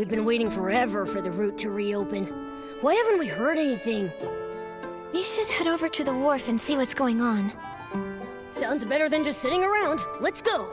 We've been waiting forever for the route to reopen. Why haven't we heard anything? We should head over to the wharf and see what's going on. Sounds better than just sitting around. Let's go.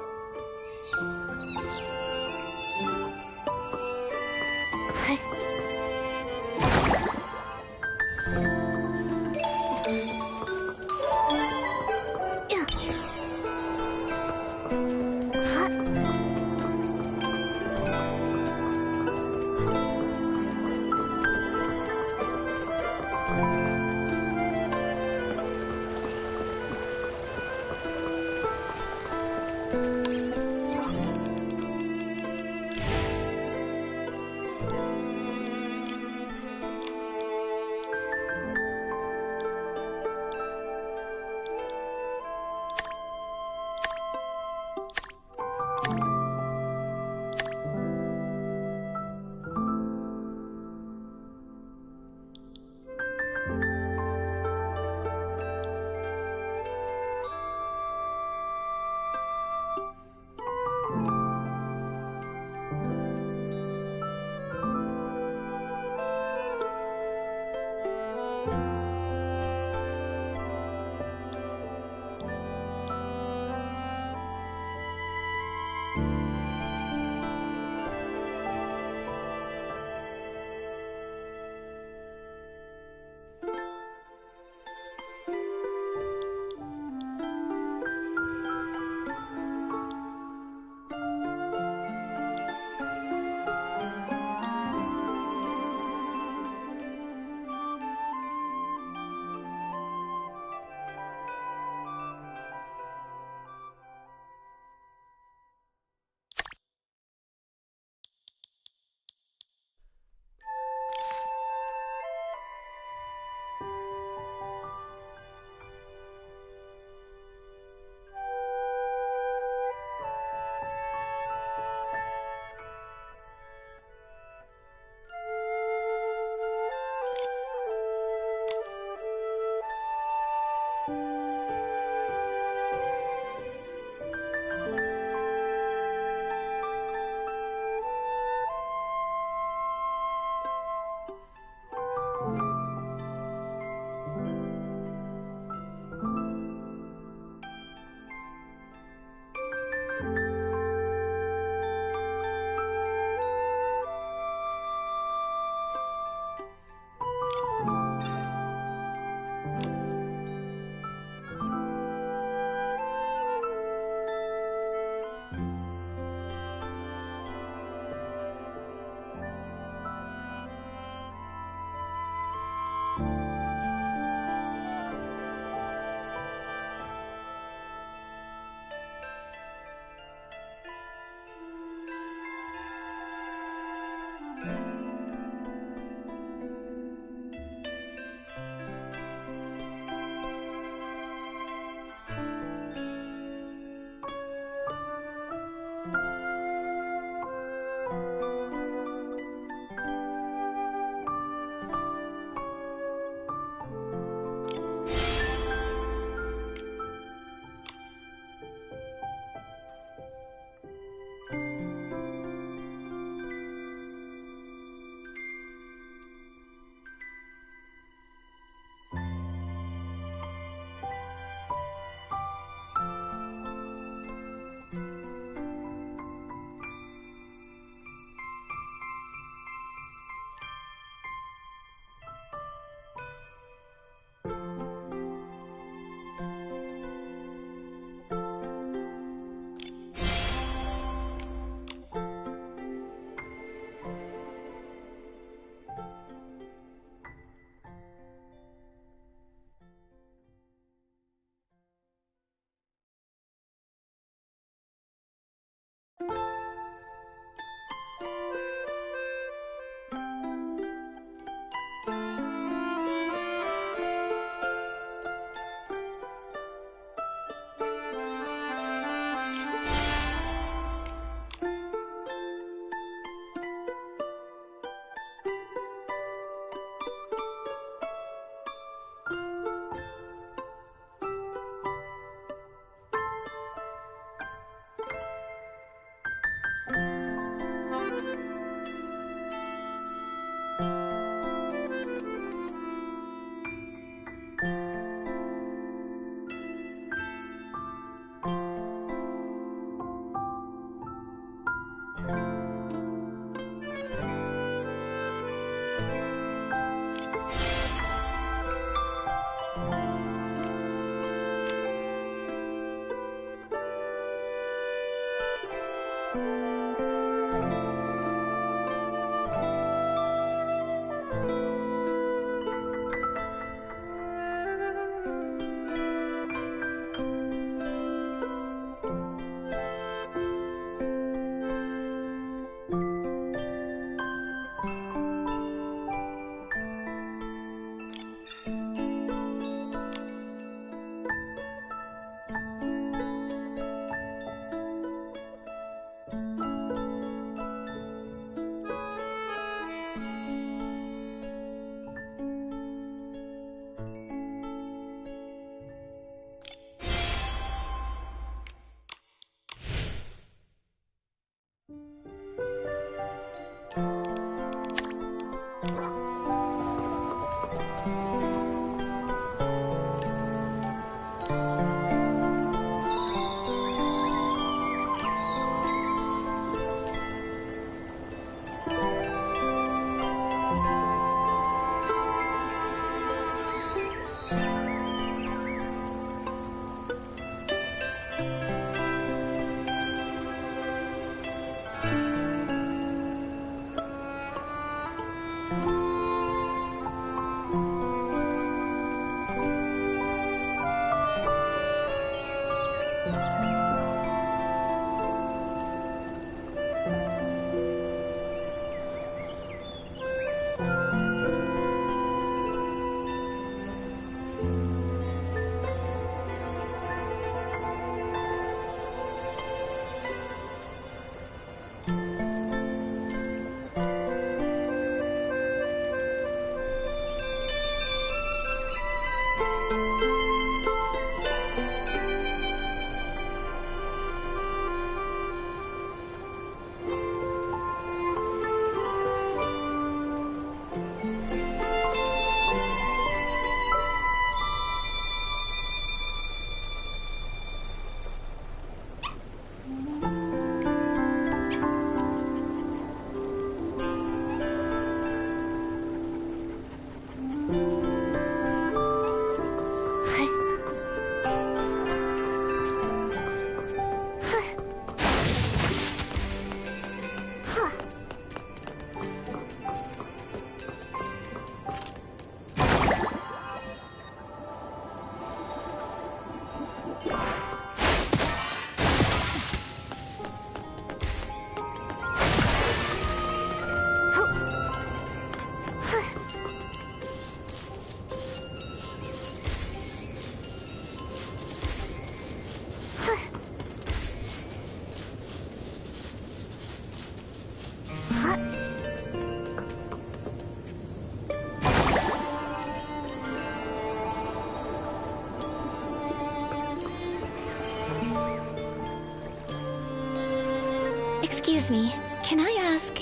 Excuse me, can I ask...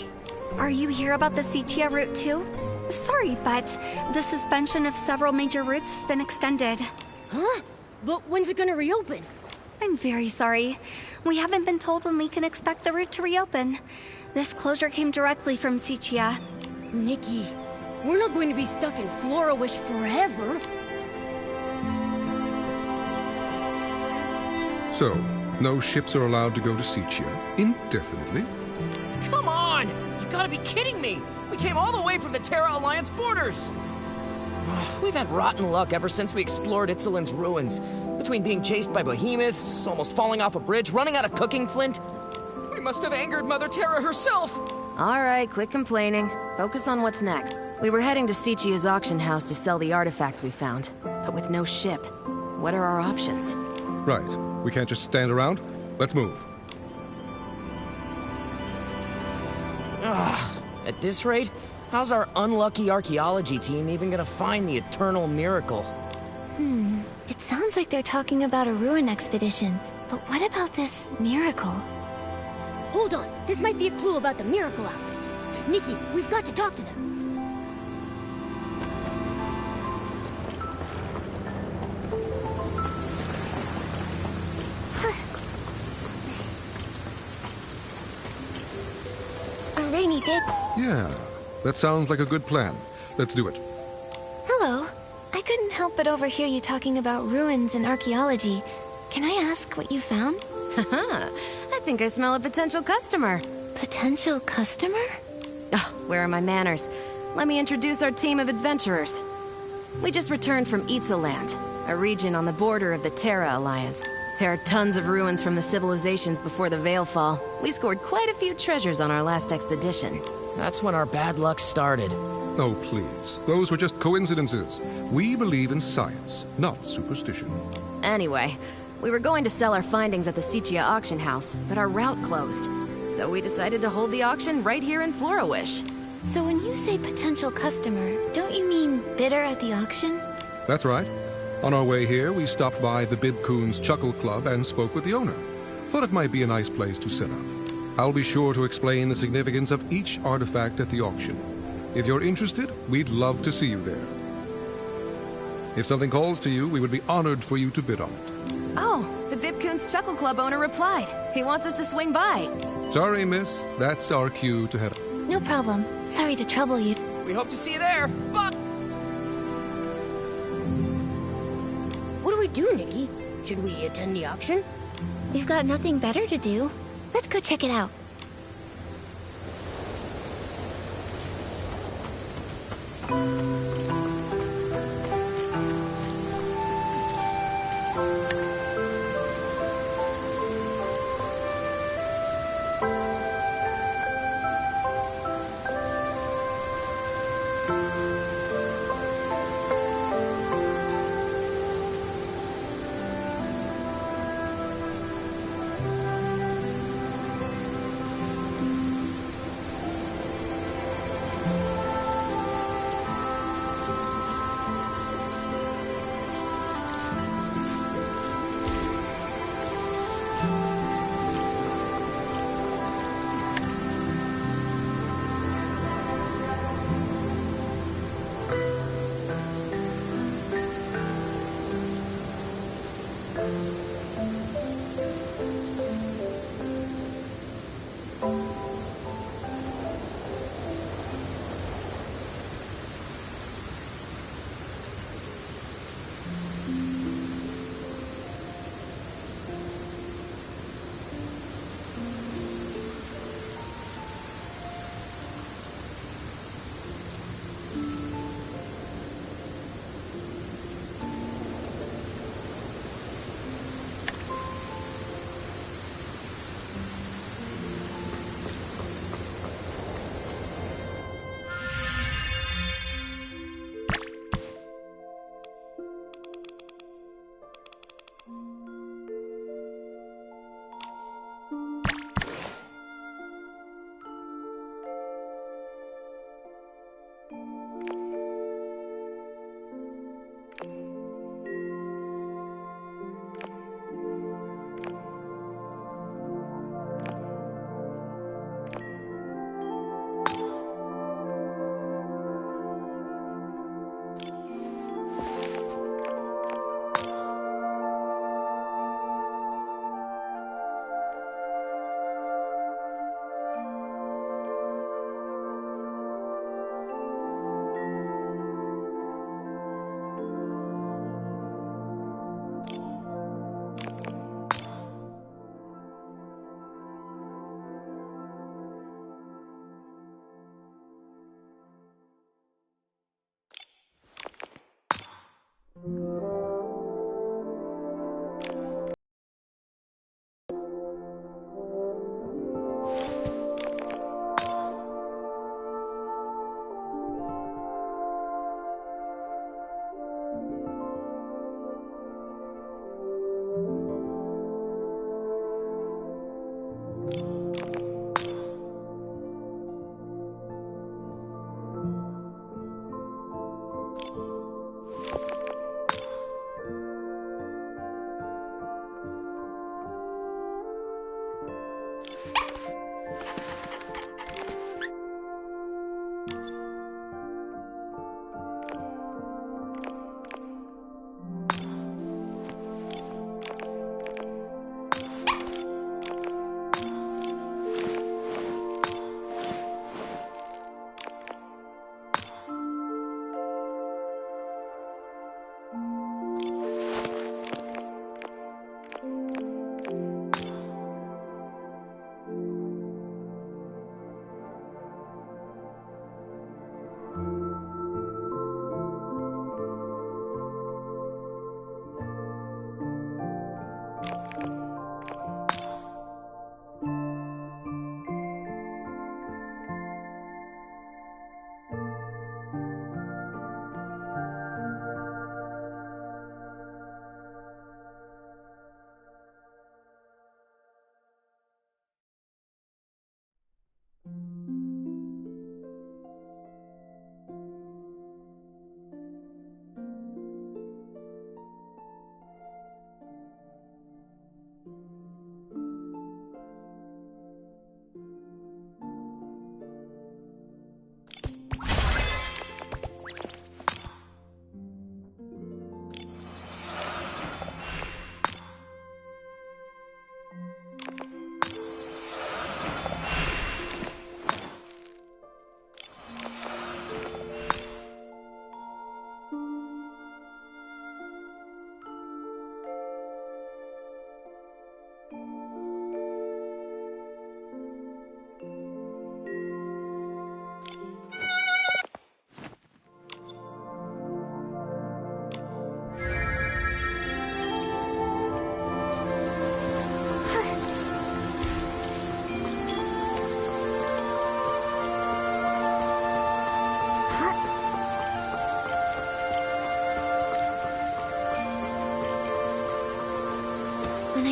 Are you here about the Sichia route too? Sorry, but the suspension of several major routes has been extended. Huh? But when's it gonna reopen? I'm very sorry. We haven't been told when we can expect the route to reopen. This closure came directly from Sichia. Nikki, we're not going to be stuck in Florawish forever. So, no ships are allowed to go to Sichia indefinitely? Come on! You gotta be kidding me! We came all the way from the Terra Alliance borders! We've had rotten luck ever since we explored Itzelin's ruins. Between being chased by behemoths, almost falling off a bridge, running out of cooking flint. We must have angered Mother Terra herself! Alright, quit complaining. Focus on what's next. We were heading to Sichia's auction house to sell the artifacts we found, but with no ship. What are our options? Right. We can't just stand around. Let's move. At this rate, how's our unlucky archaeology team even gonna find the eternal miracle? It sounds like they're talking about a ruin expedition, but what about this miracle? Hold on, this might be a clue about the miracle outfit. Nikki, we've got to talk to them. A rainy day. Yeah, that sounds like a good plan. Let's do it. Hello. I couldn't help but overhear you talking about ruins and archaeology. Can I ask what you found? Haha, I think I smell a potential customer. Potential customer? Oh, where are my manners? Let me introduce our team of adventurers. We just returned from Itzeland, a region on the border of the Terra Alliance. There are tons of ruins from the civilizations before the Veilfall. We scored quite a few treasures on our last expedition. That's when our bad luck started. Oh, please. Those were just coincidences. We believe in science, not superstition. Anyway, we were going to sell our findings at the Sichia auction house, but our route closed. So we decided to hold the auction right here in Florawish. So when you say potential customer, don't you mean bidder at the auction? That's right. On our way here, we stopped by the Bidcoon's Chuckle Club and spoke with the owner. Thought it might be a nice place to set up. I'll be sure to explain the significance of each artifact at the auction. If you're interested, we'd love to see you there. If something calls to you, we would be honored for you to bid on it. Oh, the Vipcoon's Chuckle Club owner replied. He wants us to swing by. Sorry, miss. That's our cue to head. No problem. Sorry to trouble you. We hope to see you there. Buck! What do we do, Nikki? Should we attend the auction? We've got nothing better to do. Let's go check it out.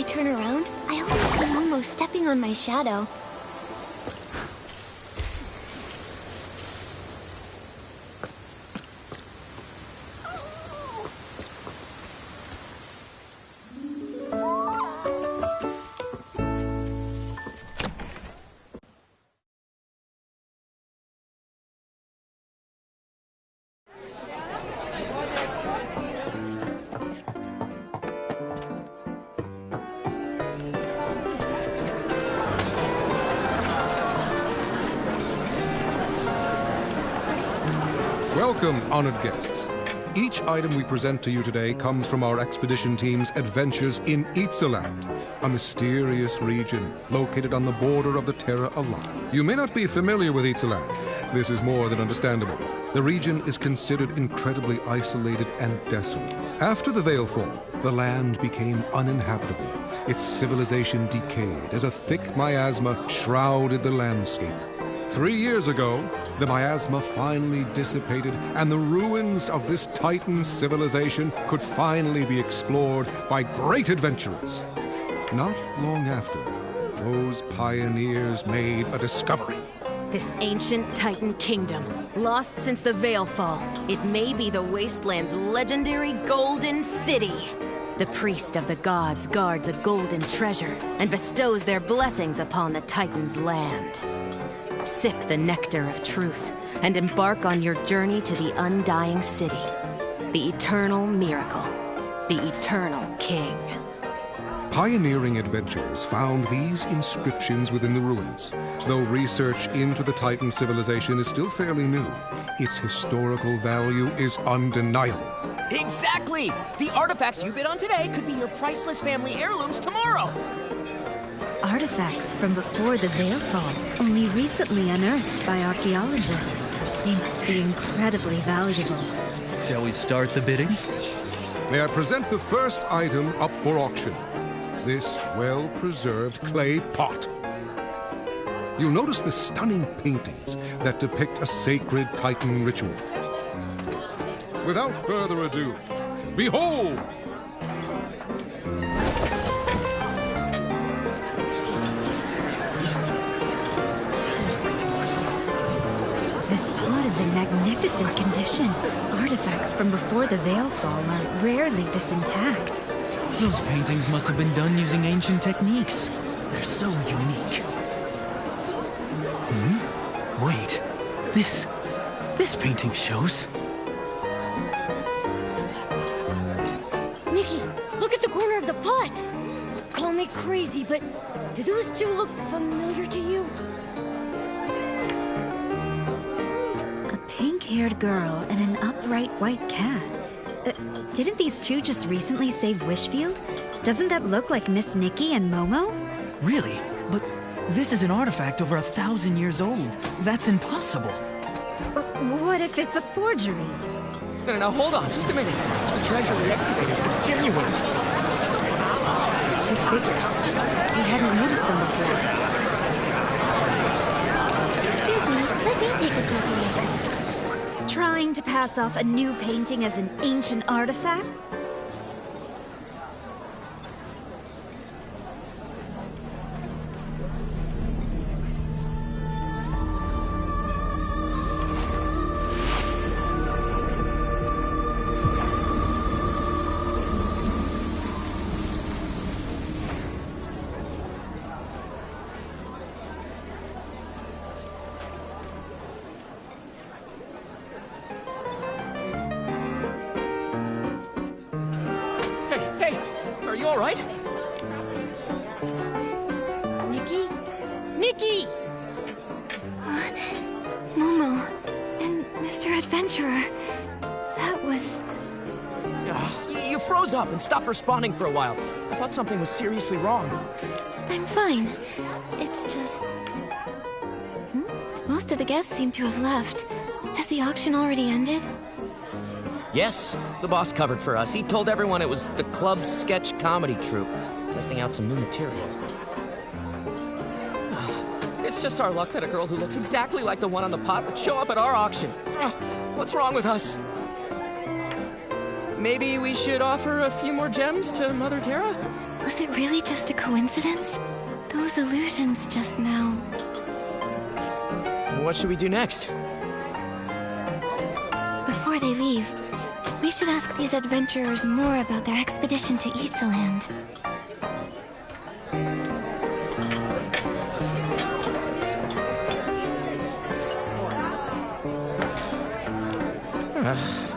turn around, I always see Momo stepping on my shadow. Welcome, honored guests. Each item we present to you today comes from our expedition team's adventures in Itzaland, a mysterious region located on the border of the Terra Alliance. You may not be familiar with Itzaland. This is more than understandable. The region is considered incredibly isolated and desolate. After the Veilfall, the land became uninhabitable. Its civilization decayed as a thick miasma shrouded the landscape. 3 years ago, the miasma finally dissipated, and the ruins of this Titan civilization could finally be explored by great adventurers. Not long after, those pioneers made a discovery. This ancient Titan kingdom, lost since the Veilfall, it may be the Wasteland's legendary Golden City. The priest of the gods guards a golden treasure and bestows their blessings upon the Titan's land. Sip the nectar of truth and embark on your journey to the undying city, the eternal miracle, the eternal king. Pioneering adventurers found these inscriptions within the ruins. Though research into the Titan civilization is still fairly new, its historical value is undeniable. Exactly! The artifacts you bid on today could be your priceless family heirlooms tomorrow! Artifacts from before the Veilfall, only recently unearthed by archaeologists. They must be incredibly valuable. Shall we start the bidding? May I present the first item up for auction? This well-preserved clay pot. You'll notice the stunning paintings that depict a sacred Titan ritual. Without further ado, behold! This pot is in magnificent condition. Artifacts from before the Veilfall are rarely this intact. Those paintings must have been done using ancient techniques. They're so unique. Wait. This painting shows... Nikki, look at the corner of the pot! Call me crazy, but do those two look familiar to you? A pink-haired girl and an upright white cat. Didn't these two just recently save Wishfield? Doesn't that look like Miss Nikki and Momo? Really? But this is an artifact over 1,000 years old. That's impossible. What if it's a forgery? No, hold on, just a minute. The treasure we excavated is genuine. Those two figures. We hadn't noticed them before. Excuse me, let me take a closer look. Trying to pass off a new painting as an ancient artifact? All right? Nikki? Nikki! Momo and Mr. Adventurer. That was... You froze up and stopped responding for a while. I thought something was seriously wrong. I'm fine. It's just... Most of the guests seem to have left. Has the auction already ended? Yes, the boss covered for us. He told everyone it was the club's sketch comedy troupe, testing out some new material. It's just our luck that a girl who looks exactly like the one on the pot would show up at our auction. What's wrong with us? Maybe we should offer a few more gems to Mother Terra? Was it really just a coincidence? Those illusions just now. What should we do next? Before they leave, we should ask these adventurers more about their expedition to Itzaland.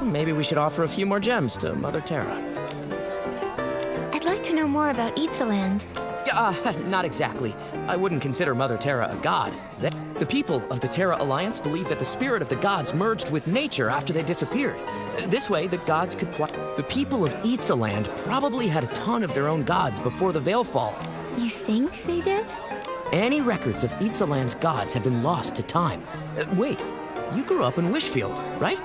Maybe we should offer a few more gems to Mother Terra. I'd like to know more about Itzaland. Not exactly. I wouldn't consider Mother Terra a god. The people of the Terra Alliance believe that the spirit of the gods merged with nature after they disappeared. This way, the gods could... The people of Itzaland probably had a ton of their own gods before the Veilfall. You think they did? Any records of Itzaland's gods have been lost to time. Wait, you grew up in Wishfield, right?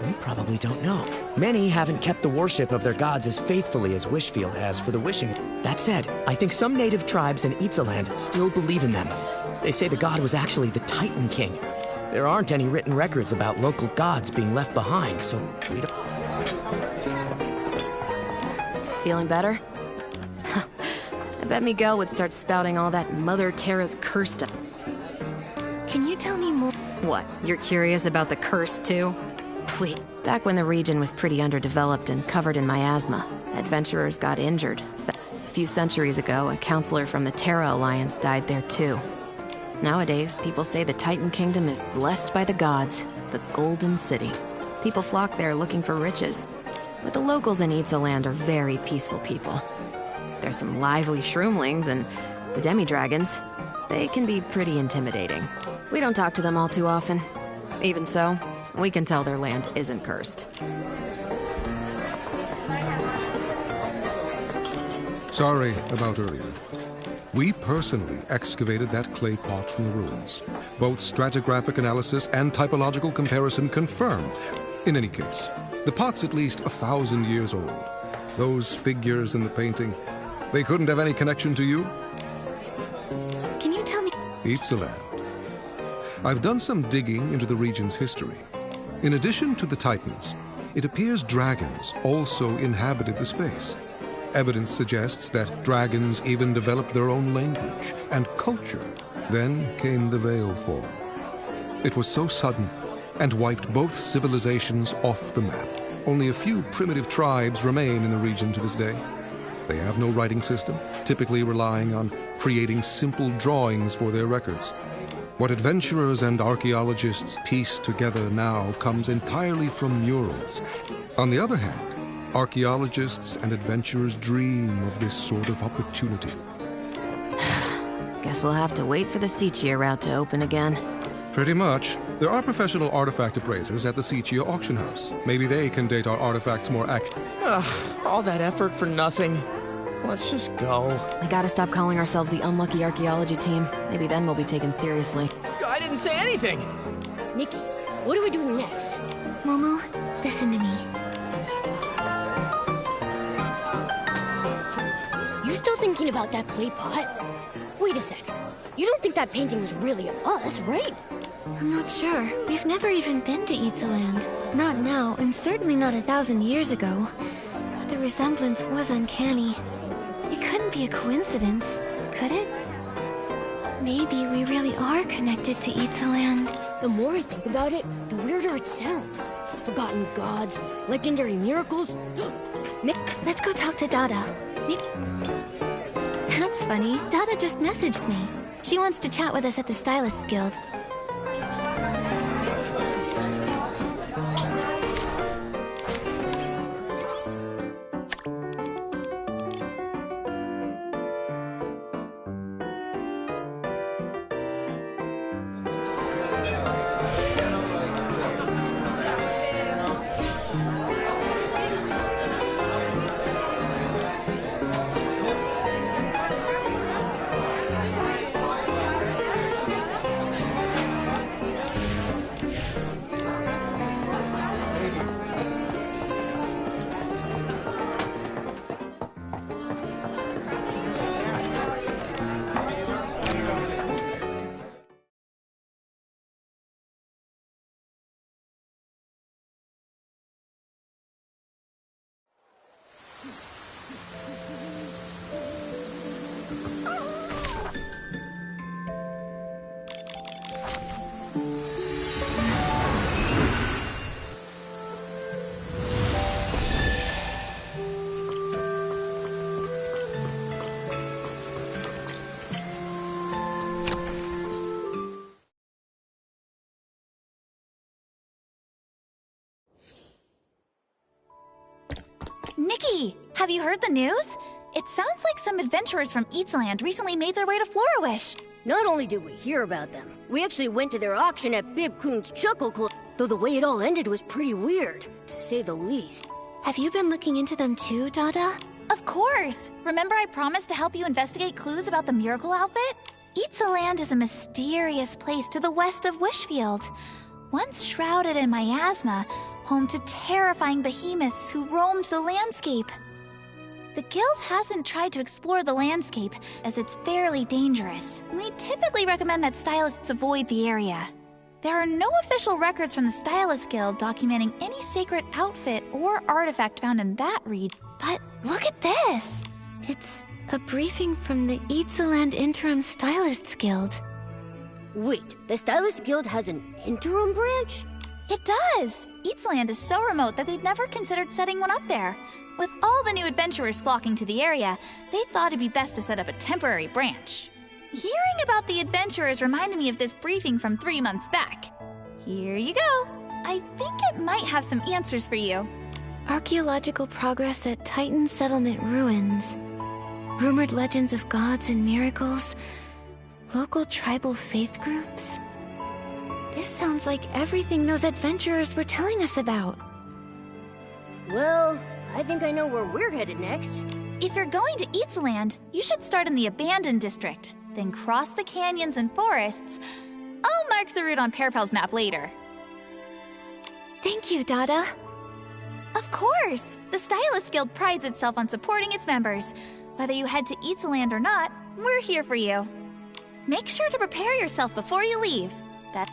You probably don't know. Many haven't kept the worship of their gods as faithfully as Wishfield has for the wishing. That said, I think some native tribes in Itzaland still believe in them. They say the god was actually the Titan King. There aren't any written records about local gods being left behind, so we don't... Feeling better? I bet Miguel would start spouting all that Mother Terra's curse stuff. Can you tell me more? What, you're curious about the curse too? Please. Back when the region was pretty underdeveloped and covered in miasma, adventurers got injured. A few centuries ago, a counselor from the Terra Alliance died there too. Nowadays, people say the Titan Kingdom is blessed by the gods, the Golden City. People flock there looking for riches. But the locals in Itzaland are very peaceful people. There's some lively shroomlings and the demi-dragons. They can be pretty intimidating. We don't talk to them all too often. Even so, we can tell their land isn't cursed. Sorry about earlier. We personally excavated that clay pot from the ruins. Both stratigraphic analysis and typological comparison confirm. In any case, the pot's at least 1,000 years old. Those figures in the painting, they couldn't have any connection to you? Can you tell me? Itzaland. I've done some digging into the region's history. In addition to the Titans, it appears dragons also inhabited the space. Evidence suggests that dragons even developed their own language and culture. Then came the Veilfall. It was so sudden and wiped both civilizations off the map. Only a few primitive tribes remain in the region to this day. They have no writing system, typically relying on creating simple drawings for their records. What adventurers and archaeologists piece together now comes entirely from murals. On the other hand, archaeologists and adventurers dream of this sort of opportunity. Guess we'll have to wait for the Sichia route to open again. Pretty much. There are professional artifact appraisers at the Sichia auction house. Maybe they can date our artifacts more accurately. All that effort for nothing. Let's just go. We gotta stop calling ourselves the unlucky archaeology team. Maybe then we'll be taken seriously. I didn't say anything! Nikki, what are we doing next? Momo, listen to me. You still thinking about that clay pot? Wait a sec. You don't think that painting was really of us, right? I'm not sure. We've never even been to Itzaland. Not now, and certainly not 1,000 years ago. But the resemblance was uncanny. It couldn't be a coincidence, could it? Maybe we really are connected to Itzaland. The more I think about it, the weirder it sounds. Forgotten gods, legendary miracles. Let's go talk to Dada. That's funny. Dada just messaged me. She wants to chat with us at the Stylists Guild. Nikki! Have you heard the news? It sounds like some adventurers from Eatsaland recently made their way to Florawish. Not only did we hear about them, we actually went to their auction at Bib Coon's Chuckle Club. Though the way it all ended was pretty weird, to say the least. Have you been looking into them too, Dada? Of course! Remember I promised to help you investigate clues about the miracle outfit? Eatsaland is a mysterious place to the west of Wishfield. Once shrouded in miasma, home to terrifying behemoths who roamed the landscape. The guild hasn't tried to explore the landscape, as it's fairly dangerous. We typically recommend that stylists avoid the area. There are no official records from the Stylist Guild documenting any sacred outfit or artifact found in that region. But look at this! It's a briefing from the Eatsaland Interim Stylists Guild. Wait, the Stylist Guild has an interim branch? It does! Eatsaland is so remote that they'd never considered setting one up there. With all the new adventurers flocking to the area, they thought it'd be best to set up a temporary branch. Hearing about the adventurers reminded me of this briefing from 3 months back. Here you go. I think it might have some answers for you. Archaeological progress at Titan Settlement Ruins. Rumored legends of gods and miracles. Local tribal faith groups. This sounds like everything those adventurers were telling us about. Well, I think I know where we're headed next. If you're going to Eatsaland, you should start in the Abandoned District, then cross the canyons and forests. I'll mark the route on Pearpel's map later. Thank you, Dada. Of course! The Stylist Guild prides itself on supporting its members. Whether you head to Eatsaland or not, we're here for you. Make sure to prepare yourself before you leave. That's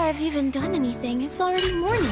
I've even done anything, it's already morning.